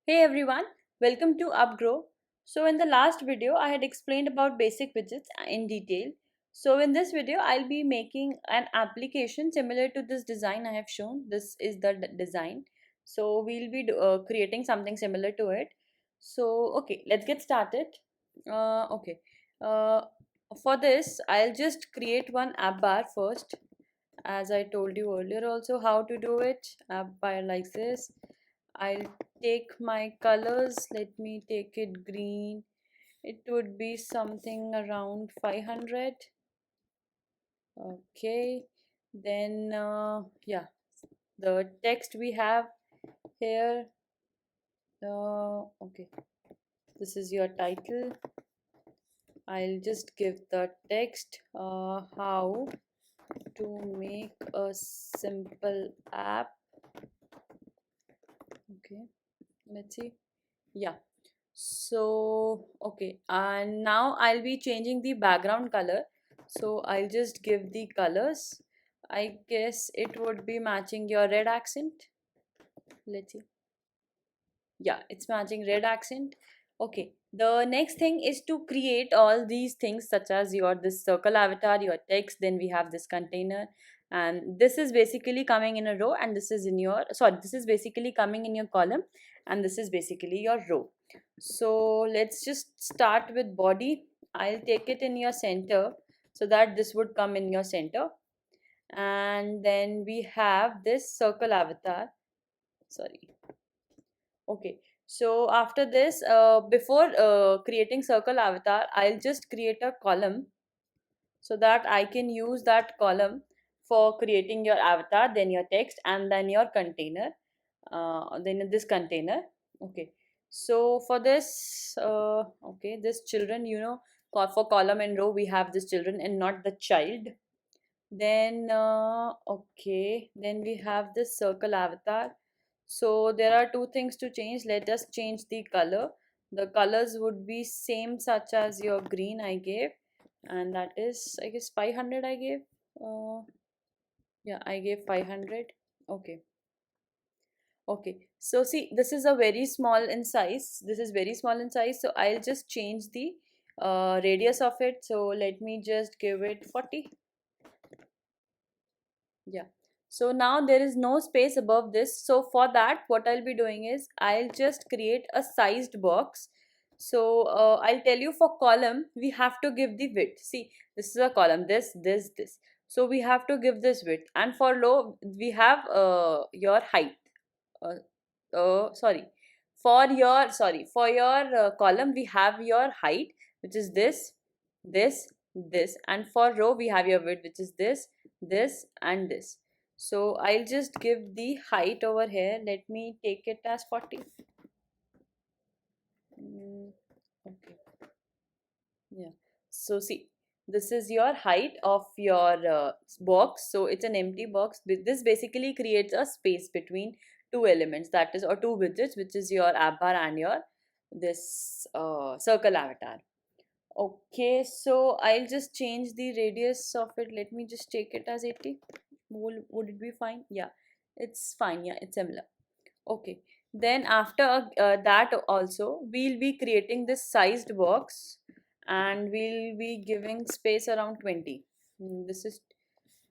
Hey everyone, welcome to Upgrow. So in the last video, I had explained about basic widgets in detail. So in this video, I'll be making an application similar to this design I have shown. This is the design. So we'll be creating something similar to it. So okay, let's get started. Okay, uh, for this, I'll just create one app bar first. As I told you earlier also how to do it. App bar like this. I'll take my colors. Let me take it green. It would be something around 500. Okay. Then, yeah, the text we have here. Okay, this is your title. I'll just give the text how to make a simple app. Okay, let's see. Yeah. So okay, and now I'll be changing the background color. So I'll just give the colors. I guess it would be matching your red accent. Let's see. Yeah, it's matching red accent. Okay, the next thing is to create all these things such as your this circle avatar, your text, then we have this container, and this is basically coming in a row, and this is in your this is basically coming in your column, and this is basically your row. So let's just start with body. I'll take it in your center so that this would come in your center, and then we have this circle avatar. Sorry. Okay, so after this, before creating circle avatar, I'll just create a column so that I can use that column for creating your avatar, then your text, and then your container. Then this container. Okay, so for this, okay, this children, for column and row, we have this children and not the child. Then, okay, then we have this circle avatar. So there are two things to change. Let us change the color. The colors would be same such as your green I gave, and that is I guess 500 I gave. Yeah, I gave 500. Okay. Okay. So see, this is a very small in size. This is very small in size. So I'll just change the radius of it. So let me just give it 40. Yeah. So now there is no space above this. So for that, what I'll be doing is I'll just create a sized box. So I'll tell you for column, we have to give the width. See, this is a column, this. So we have to give this width. And for row, we have your height. Uh, sorry. For your column, we have your height, which is this, and for row, we have your width, which is this, and this. So I'll just give the height over here. Let me take it as 40. Okay. Yeah. So see, this is your height of your box. So it's an empty box. This basically creates a space between two elements, that is, or two widgets, which is your app bar and your this circle avatar. Okay, so I'll just change the radius of it. Let me just take it as 80. Would it be fine? Yeah, it's fine. Yeah, it's similar. Okay, then after that also we'll be creating this sized box, and we'll be giving space around 20. This is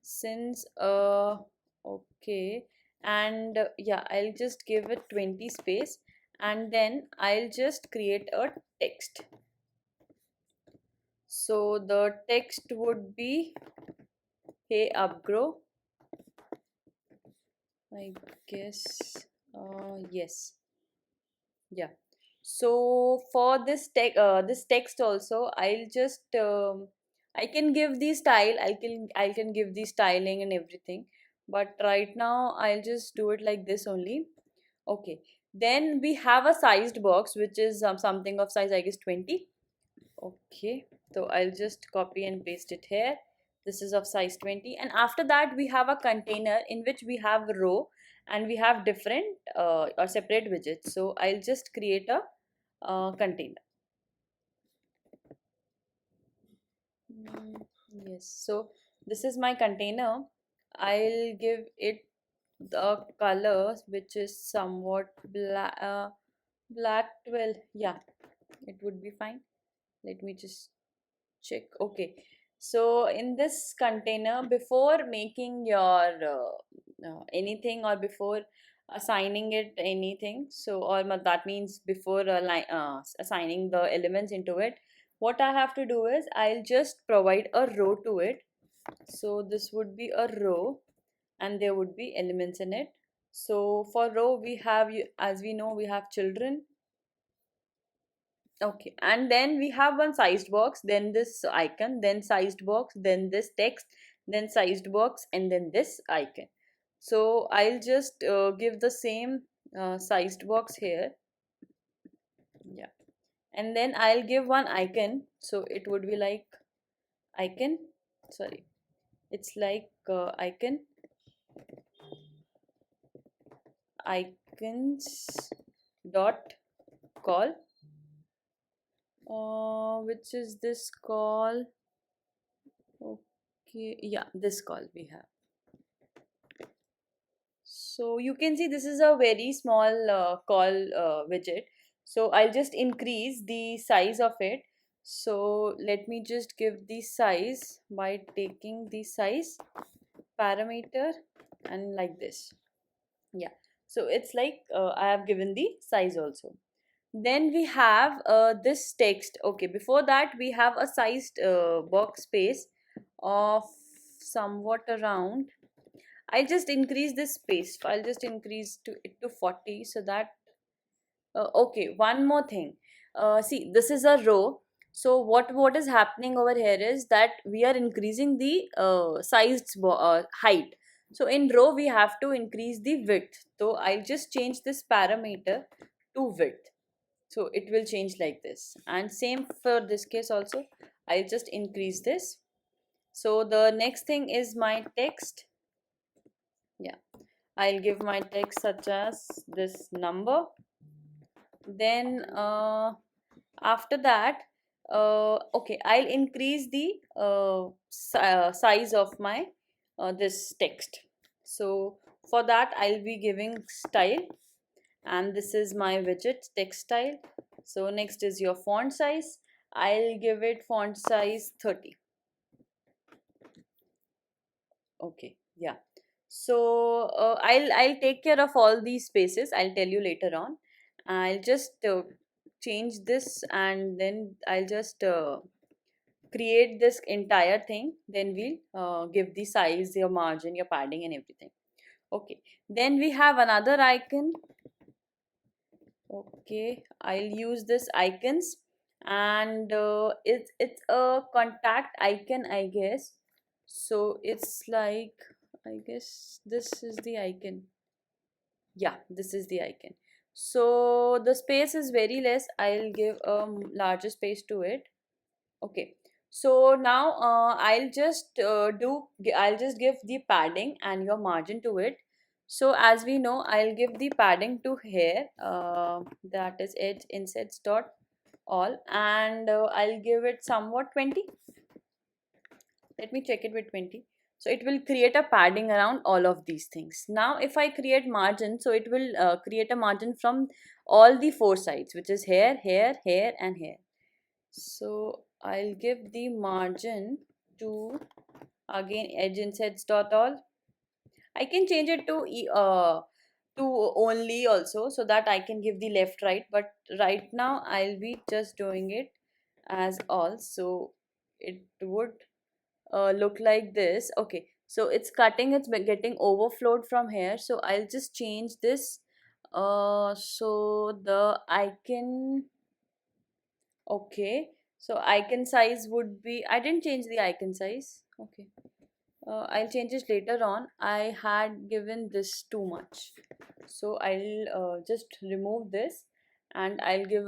since okay, and yeah, I'll just give it 20 space, and then I'll just create a text. So the text would be, hey upgrow, I guess. Yes. Yeah. So for this text also, I'll just I can give the style. I can give the styling and everything. But right now, I'll just do it like this only. Okay. Then we have a sized box, which is something of size, I guess, 20. Okay, so I'll just copy and paste it here. This is of size 20, and after that we have a container in which we have row, and we have different or separate widgets. So I'll just create a container. Yes, so this is my container. I'll give it the color which is somewhat black. Black 12, yeah, it would be fine. Let me just check. Okay, so in this container, before making your anything, or before assigning it anything, so or that means before assigning the elements into it, what I have to do is I'll just provide a row to it. So this would be a row, and there would be elements in it. So for row we have, as we know, we have children. Okay, and then we have one sized box, then this icon, then sized box, then this text, then sized box, and then this icon. So I'll just give the same sized box here. Yeah, and then I'll give one icon. So it would be like icon. Sorry, it's like icons dot call. Which is this call? Okay, yeah, this call we have. So you can see this is a very small call widget. So I'll just increase the size of it. So let me just give the size by taking the size parameter and like this. Yeah. So it's like I have given the size also. Then we have this text. Okay, before that we have a sized box space of somewhat around. I'll just increase this space. I'll just increase it to 40, so that okay, one more thing. See, this is a row. So what is happening over here is that we are increasing the height. So in row we have to increase the width. So I'll just change this parameter to width. So it will change like this. And same for this case also. I'll just increase this. So the next thing is my text. Yeah, I'll give my text such as this number. Then after that, okay, I'll increase the size of my this text. So for that I'll be giving style, and this is my widget text style. So next is your font size. I'll give it font size 30. Okay, yeah. So I'll take care of all these spaces. I'll tell you later on. I'll just change this, and then I'll just create this entire thing. Then we'll give the size, your margin, your padding, and everything. Okay. Then we have another icon. Okay, I'll use this icons, and it's a contact icon, I guess. So it's like, I guess this is the icon. Yeah, this is the icon. So the space is very less. I'll give a larger space to it. Okay. So now I'll just give the padding and your margin to it. So as we know, I'll give the padding to here. That is edge insets dot all, and I'll give it somewhat 20. Let me check it with 20. So it will create a padding around all of these things. Now if I create margin, so it will create a margin from all the four sides, which is here, here, here, and here. So I'll give the margin to, again, edge insets dot all. I can change it to only also, so that I can give the left right, but right now I'll be just doing it as all. So it would look like this. Okay, so it's cutting, it's getting overflowed from here. So I'll just change this. So the icon, okay, so icon size would be, I didn't change the icon size. Okay, I'll change it later on. I had given this too much, so I'll just remove this, and I'll give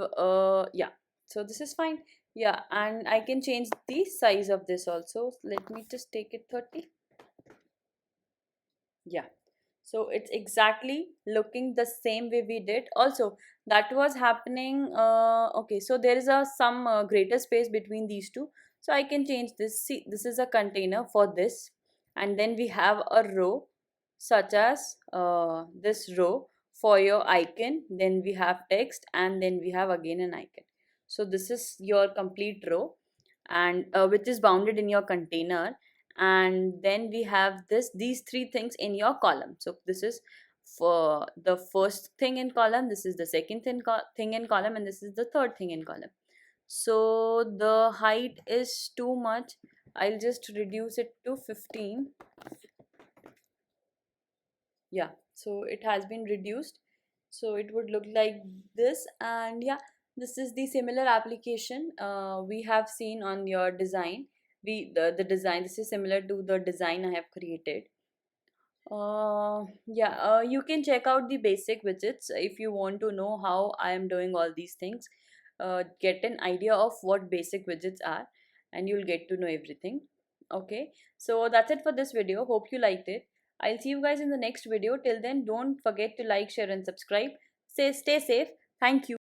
yeah, so this is fine. Yeah, and I can change the size of this also. Let me just take it 30. Yeah, so it's exactly looking the same way we did. Also, that was happening. Okay, so there is a some greater space between these two, so I can change this. See, this is a container for this, and then we have a row such as this row for your icon, then we have text, and then we have again an icon. So this is your complete row, and which is bounded in your container. And then we have these three things in your column. So this is for the first thing in column, this is the second thing in column, and this is the third thing in column. So the height is too much. I'll just reduce it to 15. Yeah, so it has been reduced, so it would look like this. And yeah, this is the similar application we have seen on your design. The design, this is similar to the design I have created. Yeah, you can check out the basic widgets if you want to know how I am doing all these things. Get an idea of what basic widgets are, and you'll get to know everything. Okay, so that's it for this video. Hope you liked it. I'll see you guys in the next video. Till then, don't forget to like, share, and subscribe. Stay safe. Thank you.